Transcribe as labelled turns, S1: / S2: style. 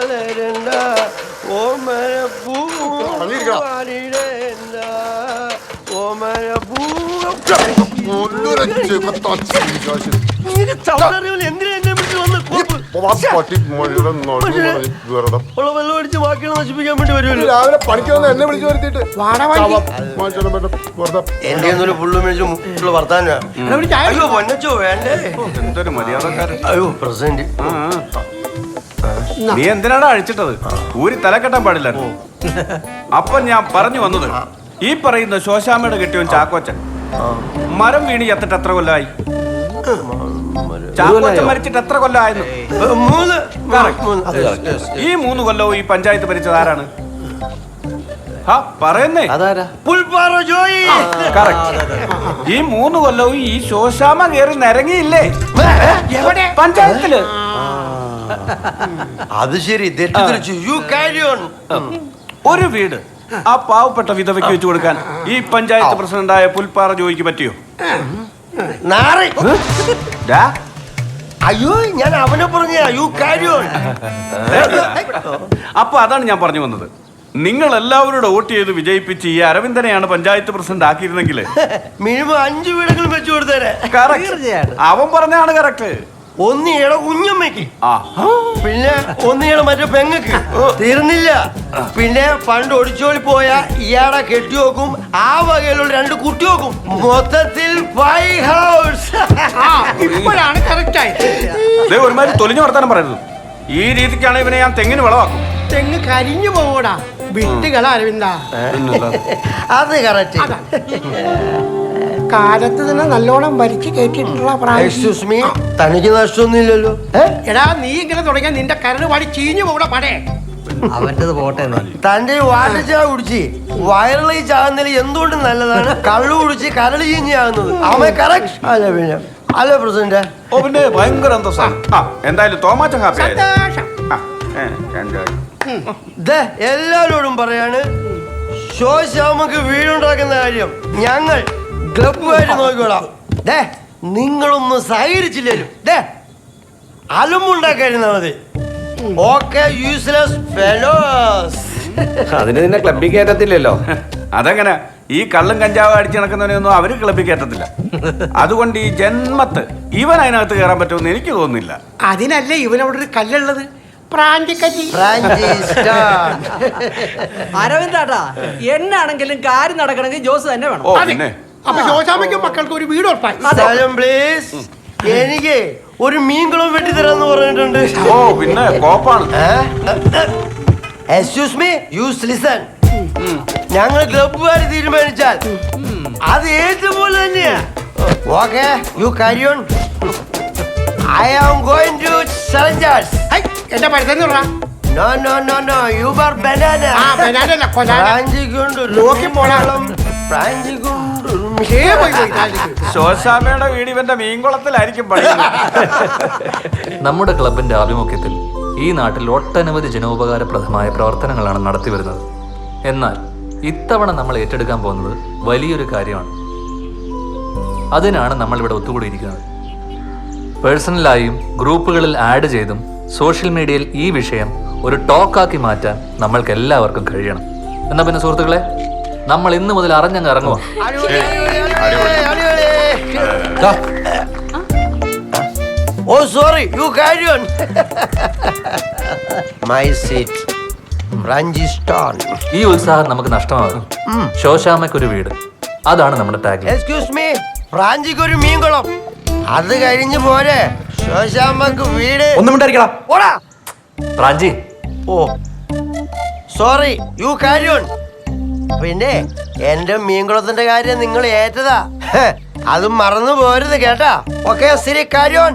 S1: വളരണ്ട ഓമരപ്പൂ വെള്ളമടിച്ച് ബാക്കിയാണ് നശിപ്പിക്കാൻ വേണ്ടി വരുമല്ലോ.
S2: രാവിലെ പണിക്ക് വന്ന് എന്നെ വിളിച്ചു വരുത്തിട്ട്
S1: എന്റെ ഒന്നൊരു പുള്ളു മേടിച്ചു വർത്താനാ. അയ്യോ പൊന്നച്ചോ വേണ്ടേ,
S3: എന്തൊരു മര്യാദക്കാരൻ.
S1: അയ്യോ പ്രസന്റ്.
S3: നീ എന്തിനാടാ അഴിച്ചിട്ടത്? ഊരി തലക്കെട്ടാൻ പാടില്ലായിരുന്നു. അപ്പൊ ഞാൻ പറഞ്ഞു വന്നത്, ഈ പറയുന്ന ശോശാമ്മയുടെ കെട്ടിയവൻ ചാക്കോച്ചൻ മരം വീണി ചത്തിട്ട് എത്ര കൊല്ലമായി? ചാക്കോച്ചൻ മരിച്ചിട്ട് എത്ര കൊല്ലമായിരുന്നു? 3. ഈ 3 കൊല്ലവും ഈ പഞ്ചായത്ത് ഭരിച്ചത് ആരാണ്? പറയുന്നേ ഈ 3 കൊല്ലവും ഈ ശോശാമ്മ കയറി നിരങ്ങിയില്ലേ പഞ്ചായത്തില്?
S1: അത് ശരി,
S3: ഒരു വീട് ആ പാവപ്പെട്ട വിധവയ്ക്ക് വെച്ചു കൊടുക്കാൻ ഈ പഞ്ചായത്ത് പ്രസിഡന്റായ പുൽപ്പാറ ജോയിക്ക് പറ്റിയോ?
S1: അയ്യോ ഞാൻ അവനെ പറഞ്ഞ
S3: അപ്പൊ അതാണ് ഞാൻ പറഞ്ഞു വന്നത്. നിങ്ങൾ എല്ലാവരോടും വോട്ട് ചെയ്ത് വിജയിപ്പിച്ച് ഈ അരവിന്ദനെയാണ് പഞ്ചായത്ത് പ്രസിഡന്റ് ആക്കിയിരുന്നെങ്കിൽ
S1: മിനിമം 5 വീടുകൾ വെച്ചു കൊടുത്തേരെ.
S3: അവൻ പറഞ്ഞാണ് കറക്റ്റ്.
S1: ഒന്നിയുടെ കുഞ്ഞമ്മയ്ക്ക്, പിന്നെ ഒന്നിയുടെ മറ്റേ പെങ്ങക്ക്. തീർന്നില്ല, പിന്നെ പണ്ട് ഒടിച്ചോളി പോയ ഇയാളെ കെട്ടി നോക്കും, ആ വകയിലുള്ള 2 കുട്ടി നോക്കും. മൊത്തത്തിൽ 5 ഹൗസ്.
S4: ഇപ്പോഴാണ് കറക്റ്റ് ആയത്.
S3: ഒരുമാതിരി തൊലിഞ്ഞു വർത്താനം പറയരുത്. ഈ രീതിക്കാണ് ഇവനെ ഞാൻ തെങ്ങിന് വളമാക്കും.
S4: തെങ്ങ് കരിഞ്ഞു പോകൂടാ, വിട്ടുകള അരവിന്ദ.
S1: അത് കറക്റ്റ്.
S4: കാലത്ത് തന്നെ നല്ലോണം ഭരിച്ച് കേട്ടിട്ടുള്ള
S1: തനിക്ക് നഷ്ടമൊന്നുമില്ലല്ലോ.
S4: എടാ നീ ഇങ്ങനെ തുടങ്ങിയ നിന്റെ കരട് പാടി ചീഞ്ഞു പോകൂടെ പടേ.
S1: അവന്റേത് പോട്ടെ. തന്റെ വാട്ടർ ചായ കുടിച്ച് വയറിളി ചാകുന്നതിൽ എന്തുകൊണ്ട് നല്ലതാണ് കള്ളു കുടിച്ച് കരള് ചീഞ്ഞാകുന്നത്. അവൻ കറക്റ്റ് അല്ല പിന്നെ അല്ല പ്രസിഡന്റ്.
S3: ഓ പിന്നെ ഭയങ്കര എന്തായാലും തോമാച്ചൻ ഹാപ്പി.
S1: എല്ലാരോടും പറയാണ്, ശോശാമ്മക്ക് വീടുണ്ടാക്കുന്ന കാര്യം ഞങ്ങൾ ക്ലബുമായിട്ട് നോക്കിക്കോളാം. നിങ്ങളൊന്നും സഹകരിച്ചില്ലല്ലോ. അലമ്പുണ്ടാക്കായിരുന്നാ മതി. Okay useless fellows.
S5: അതിന് നിന്നെ ക്ലബ്ബിൽ കയറ്റത്തില്ലല്ലോ.
S3: അതെങ്ങനെ? ഈ കള്ളും കഞ്ചാവ് അടിച്ചു നടക്കുന്നവനെയൊന്നും അവര് ക്ലബ്ബിൽ കയറ്റത്തില്ല. അതുകൊണ്ട് ഈ ജന്മത്ത് ഇവൻ അതിനകത്ത് കയറാൻ പറ്റുമെന്ന് എനിക്ക് തോന്നുന്നില്ല.
S4: അതിനല്ലേ ഇവനവിടെ ഒരു കല്ലുള്ളത്.
S6: അരവിന്ദാട്ടാ, എന്നാണെങ്കിലും കാര്യം നടക്കണമെങ്കിൽ ജോസ് തന്നെ വേണം.
S4: അപ്പൊ ശോശാമ്മയ്ക്കും മക്കൾക്ക് ഒരു വീട് ഉറപ്പായി.
S1: എനിക്ക് ഒരു മീൻകുളം വെട്ടിത്തരാന്ന് പറഞ്ഞിട്ടുണ്ട്.
S3: ഓ പിന്നെ കോപ്പാണ്.
S1: Excuse me, use listen. ഞങ്ങൾ ക്ലബ്ബുകാര് തീരുമാനിച്ചാൽ അത് ഏറ്റപോലെ തന്നെയാ. Okay you carry on. I am going to challenge.
S4: എന്റെ പരിസരം പറ.
S1: No no no no, you are banana.
S4: banana അല്ല കൊലാന.
S1: പ്രാഞ്ചികൊണ്ട്
S4: ലോക്കി പോണം.
S1: പ്രാഞ്ചികൊണ്ട്
S3: ശോശാമ്മയുടെ വീട് ഇവന്റെ മീൻകുളത്തിലായിരിക്കും പണിയുന്നത്.
S7: നമ്മുടെ ക്ലബിന്റെ ആഭിമുഖ്യത്തിൽ ഈ നാട്ടിൽ ഒട്ടനവധി ജനോപകാരപ്രദമായ പ്രവർത്തനങ്ങളാണ് നടത്തിവരുന്നത്. എന്നാൽ ഇത്തവണ നമ്മൾ ഏറ്റെടുക്കാൻ പോകുന്നത് വലിയൊരു കാര്യമാണ്. അതിനാണ് നമ്മൾ ഇവിടെ ഒത്തുകൂടിയിരിക്കുന്നത്. പേഴ്സണലായും ഗ്രൂപ്പുകളിൽ ആഡ് ചെയ്തും സോഷ്യൽ മീഡിയയിൽ ഈ വിഷയം ഒരു ടോക്കാക്കി മാറ്റാൻ നമ്മൾക്ക് എല്ലാവർക്കും കഴിയണം. എന്നാ പിന്നെ സുഹൃത്തുക്കളെ, നമ്മൾ ഇന്ന് മുതൽ അറിഞ്ഞങ്ങ് ഇറങ്ങുക.
S1: Oh sorry, you carry on. My seat. Ranjistan.
S7: ഈ ഉത്സാഹം നമുക്ക് നഷ്ടമാകും. ശോശാമ്മയ്ക്കൊരു വീട്, അതാണ് നമ്മുടെ ടാഗ്.
S1: Excuse me, റാഞ്ചിക്കൊരു മീൻകുളം. അത് കഴിഞ്ഞു പോരെ ശോശാമ്മക്ക് വീട്.
S5: ഒന്നും മിണ്ടായിരിക്കടാ.
S1: ഓടാ
S7: റാഞ്ചി.
S1: ഓ സോറി, യു കാരി ഓൺ. പിന്നെ എന്റെ മീൻകുളത്തിന്റെ കാര്യം നിങ്ങൾ ഏറ്റതാ, അതും മറന്നു പോരുത് കേട്ടാ. ഓക്കെ ശരി, കാരി ഓൺ.